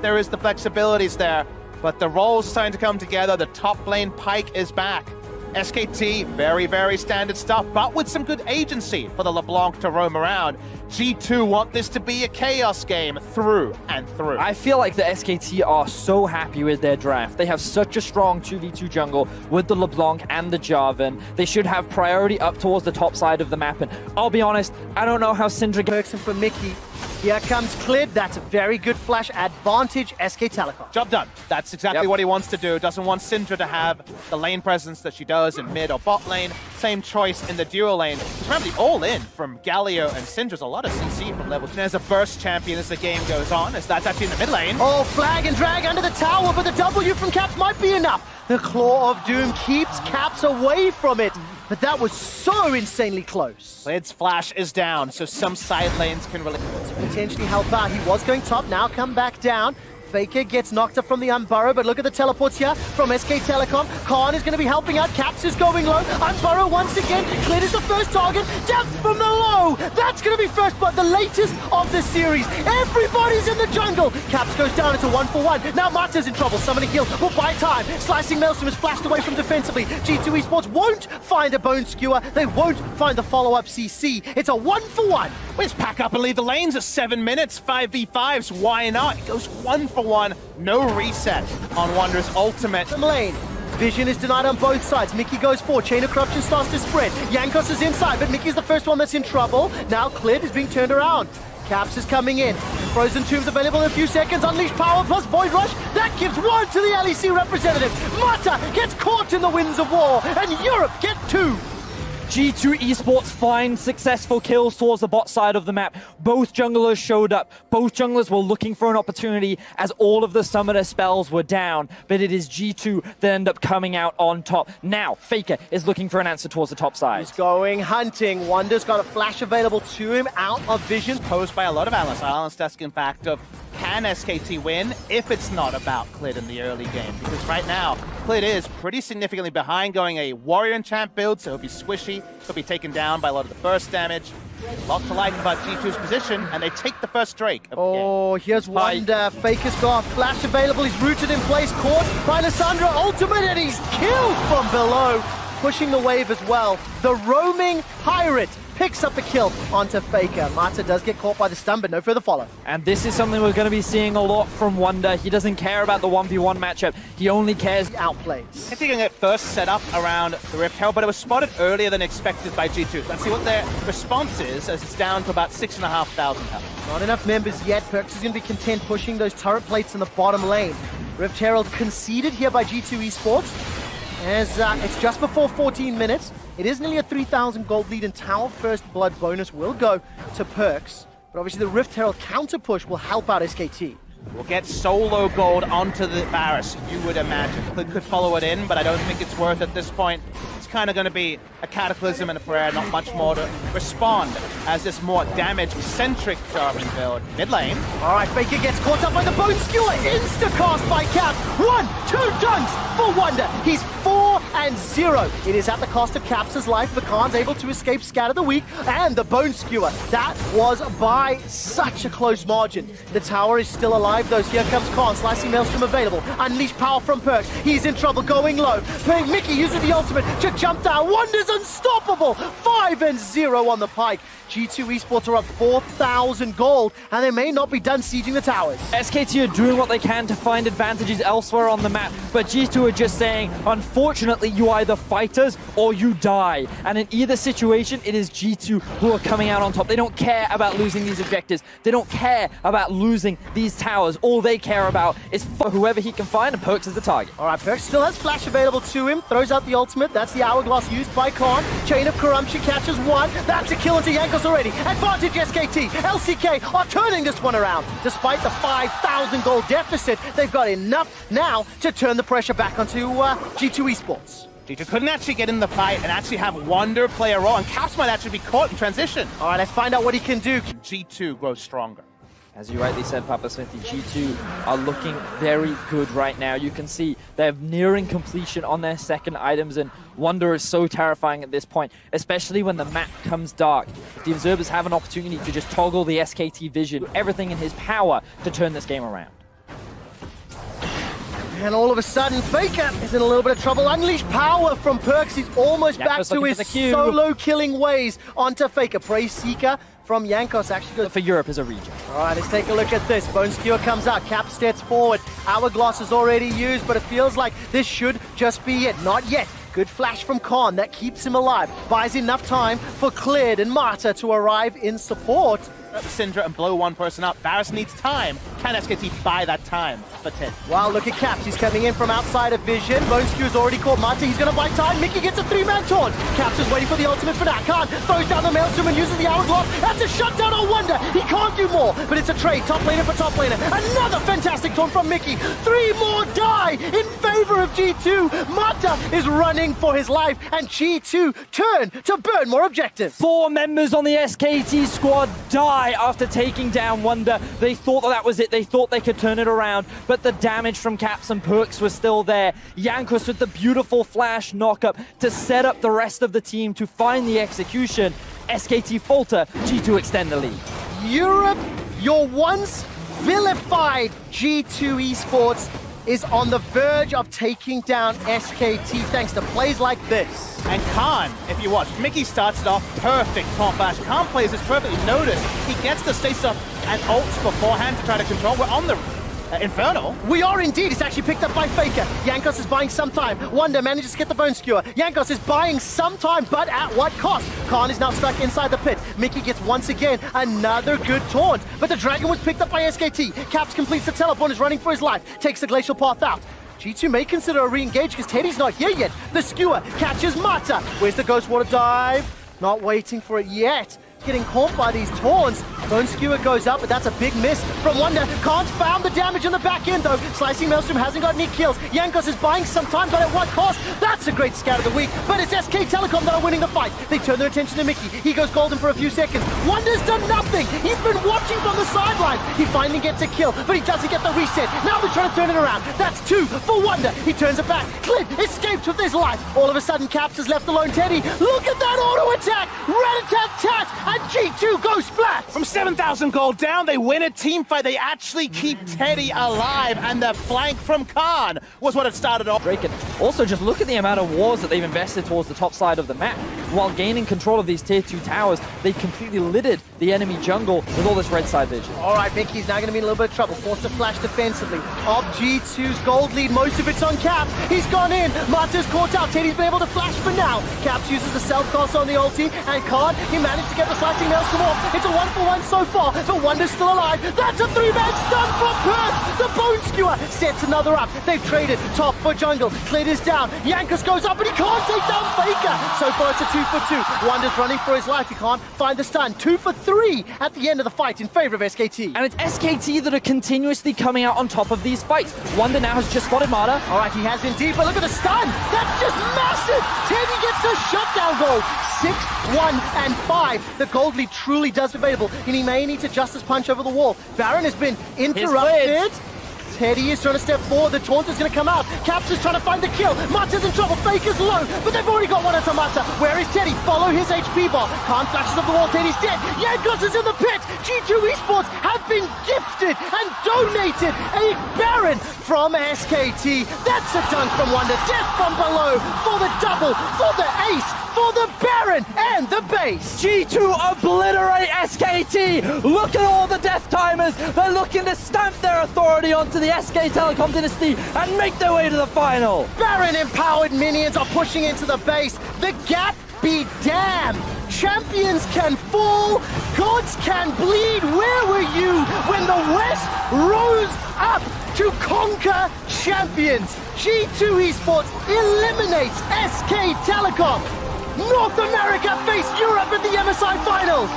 There is the flexibilities there, but the roles starting to come together. The top lane Pyke is back. SKT, very, very standard stuff, but with some good agency for the LeBlanc to roam around. G2 want this to be a chaos game through and through. I feel like the SKT are so happy with their draft. They have such a strong 2v2 jungle with the LeBlanc and the Jarvan. They should have priority up towards the top side of the map. And I'll be honest, I don't know how Syndra Perks for Mickey. Here comes Clid. That's a very good flash advantage, SK Telecom. Job done. That's exactly what he wants to do. Doesn't want Syndra to have the lane presence that she does in mid or bot lane. Same choice in the duo lane. Remember, the all-in from Galio and Syndra's a lot of CC from level 2. There's a burst champion as the game goes on, as that's actually in the mid lane. Oh, flag and drag under the tower, but the W from Caps might be enough. The Claw of Doom keeps Caps away from it. But that was so insanely close. Lid's flash is down, so some side lanes can really potentially help out. He was going top, now come back down. Faker gets knocked up from the Unburrow, but look at the teleports here from SK Telecom. Khan is going to be helping out. Caps is going low. Unburrow once again. Clid is the first target. Death from the low. That's going to be first, but the latest of the series. Everybody's in the jungle. Caps goes down into 1-for-1. Now Mata's in trouble. Summoning heal will buy time. Slicing Maelstrom is flashed away from defensively. G2 Esports won't find a Bone Skewer. They won't find the follow-up CC. It's a 1-for-1. Let's pack up and leave the lanes at 7 minutes. 5v5s. Why not? It goes 1-for-1. No reset on Wonder's ultimate. Lane. Vision is denied on both sides. Mickey goes forward. Chain of Corruption starts to spread. Jankos is inside, but Mickey's the first one that's in trouble. Now Clid is being turned around. Caps is coming in. Frozen Tombs available in a few seconds. Unleash Power plus Void Rush. That gives one to the LEC representative. Mata gets caught in the winds of war, and Europe get 2. G2 Esports find successful kills towards the bot side of the map. Both junglers showed up. Both junglers were looking for an opportunity as all of the summoner spells were down. But it is G2 that end up coming out on top. Now, Faker is looking for an answer towards the top side. He's going hunting. Wonder's got a flash available to him out of vision. Posed by a lot of analysts. Analysts asking fact of, can SKT win if it's not about Clid in the early game? Because right now, Clid is pretty significantly behind, going a warrior enchant build, so he'll be squishy. He'll be taken down by a lot of the burst damage. Lot to like about G2's position, and they take the first Drake. Oh, here's Wonder. Faker's got a flash available. He's rooted in place, caught by Lissandra ultimate, and he's killed from below. Pushing the wave as well. The roaming pirate picks up the kill onto Faker. Mata does get caught by the stun, but no further follow. And this is something we're going to be seeing a lot from Wonder. He doesn't care about the 1v1 matchup. He only cares outplays. I think it first set up around the Rift Herald, but it was spotted earlier than expected by G2. Let's see what their response is, as it's down to about 6,500 health. Not enough members yet. Perks is going to be content pushing those turret plates in the bottom lane. Rift Herald conceded here by G2 Esports. As it's just before 14 minutes. It is nearly a 3,000 gold lead, and Tower First Blood bonus will go to Perks. But obviously the Rift Herald counter push will help out SKT. We'll get solo gold onto the Varus, you would imagine. Clid could follow it in, but I don't think it's worth at this point. It's kind of going to be a Cataclysm and a Prayer, not much more to respond as this more damage-centric Jarvan build. Mid lane. All right, Faker gets caught up by the Bone Skewer. Insta-cast by Cap. 1, 2 dunks for Wonder. He's 4-0. It is at the cost of Caps' life. The Khan's able to escape Scatter the Weak and the Bone Skewer. That was by such a close margin. The tower is still alive, though. Here comes Khan, slicing Maelstrom available. Unleash Power from Perks. He's in trouble, going low. Playing Mickey using the ultimate to jump down. Wonder's unstoppable. 5-0 on the Pyke. G2 Esports are up 4,000 gold, and they may not be done sieging the towers. SKT are doing what they can to find advantages elsewhere on the map, but G2 are just saying, unfortunately, you either fight us or you die. And in either situation, it is G2 who are coming out on top. They don't care about losing these objectives. They don't care about losing these towers. All they care about is for whoever he can find, and Perks is the target. All right, Perks still has flash available to him. Throws out the ultimate. That's the hourglass used by Khan. Chain of Corruption catches one. That's a kill into Jankos already. Advantage SKT. LCK are turning this one around. Despite the 5,000 gold deficit, they've got enough now to turn the pressure back onto G2 Esports. G2 couldn't actually get in the fight and actually have Wonder play a role, and Caps might actually be caught in transition. All right, let's find out what he can do. G2 grows stronger. As you rightly said, Papa Smithy, G2 are looking very good right now. You can see they're nearing completion on their second items, and Wonder is so terrifying at this point, especially when the map comes dark. If the Observers have an opportunity to just toggle the SKT vision, everything in his power to turn this game around. And all of a sudden, Faker is in a little bit of trouble. Unleashed power from Perks. He's almost back to his solo killing ways onto Faker. Praise Seeker from Jankos actually goes for Europe as a region. All right, let's take a look at this. Bone Skewer comes out. Cap steps forward. Hourglass is already used, but it feels like this should just be it. Not yet. Good flash from Khan. That keeps him alive. Buys enough time for Cleared and Marta to arrive in support. Syndra and blow one person up. Varus needs time. Can SKT buy that time for 10? Wow, look at Caps. He's coming in from outside of vision. Bone Skew's already caught Marta. He's going to buy time. Mickey gets a 3-man taunt. Caps is waiting for the ultimate for that. Khan throws down the Maelstrom and uses the Hourglass. That's a shutdown on Wonder. He can't do more, but it's a trade. Top laner for top laner. Another fantastic taunt from Mickey. 3 more die in favor of G2. Marta is running for his life, and G2 turn to burn more objectives. 4 members on the SKT squad die after taking down Wonder. They thought that was it. They thought they could turn it around, but the damage from Caps and Perks was still there. Jankos with the beautiful flash knockup to set up the rest of the team to find the execution. SKT falter, G2 extend the lead. Europe, your once vilified G2 Esports is on the verge of taking down SKT thanks to plays like this. And Khan, if you watch, Mickey starts it off perfect taunt flash. Khan plays this perfectly. Notice he gets the stasis up and ults beforehand to try to control. We're on the Infernal. We are indeed. It's actually picked up by Faker. Jankos is buying some time. Wonder manages to get the Bone Skewer. Jankos is buying some time, but at what cost? Khan is now stuck inside the pit. Mickey gets once again another good taunt, but the Dragon was picked up by SKT. Caps completes the teleport, is running for his life, takes the Glacial Path out. G2 may consider a re-engage because Teddy's not here yet. The Skewer catches Marta. Where's the Ghost Water dive? Not waiting for it yet. Getting caught by these taunts. Bone Skewer goes up, but that's a big miss from Wonder. Can't found the damage in the back end, though. Slicing Maelstrom hasn't got any kills. Jankos is buying some time, but at what cost? That's a great scout of the week, but it's SK Telecom that are winning the fight. They turn their attention to Mickey. He goes golden for a few seconds. Wonder's done nothing. He's been watching from the sideline. He finally gets a kill, but he doesn't get the reset. Now they're trying to turn it around. That's 2 for Wonder. He turns it back. Clint escapes with his life. All of a sudden, Caps is left alone. Teddy, look at that auto attack. Rat-a-tat-tat, and G2 goes splat. From 7,000 gold down, they win a team fight. They actually keep Teddy alive, and the flank from Khan was what it started off. Drake, and also just look at the amount of wars that they've invested towards the top side of the map. While gaining control of these tier 2 towers, they completely littered the enemy jungle with all this red side vision. All right, Mickey's now going to be in a little bit of trouble. Forced to flash defensively. Of G2's gold lead, most of it's on Caps. He's gone in. Marta's caught out. Teddy's been able to flash for now. Caps uses the self-cast on the ulti, and Khan, he managed to get the slicing Maelstrom off. It's a 1-for-1 so far, but Wonder's still alive. That's a 3-man stun from Perth. The Bone Skewer sets another up. They've traded top for jungle. Cleared is down. Jankos goes up, but he can't take down Faker. So far, it's a 2-for-2. Wonder's running for his life. He can't find the stun. 2-for-3 at the end of the fight in favor of SKT. And it's SKT that are continuously coming out on top of these fights. Wonder now has just spotted Marta. All right, he has been deep, but look at the stun. That's just massive. Teddy gets the shutdown goal. 6, 1, and 5. The gold lead truly does available, and he may need to Justice Punch over the wall. Baron has been interrupted. Teddy is trying to step forward. The taunt is going to come out. Caps is trying to find the kill. Marta's in trouble. Faker's low, but they've already got one onto Marta. Where is Teddy? Follow his HP bar. Khan flashes up the wall. Teddy's dead. Jankos is in the pit. G2 Esports have been gifted and donated a Baron from SKT. That's a dunk from Wonder. Death from below for the double, for the ace, for the Baron and the base. G2 obliterate SKT. Look at all the death timers. They're looking to stamp their authority onto the SK Telecom dynasty and make their way to the final. Baron empowered minions are pushing into the base. The gap be damned. Champions can fall, gods can bleed. Where were you when the West rose up to conquer champions? G2 Esports eliminates SK Telecom. North America face Europe at the MSI Finals.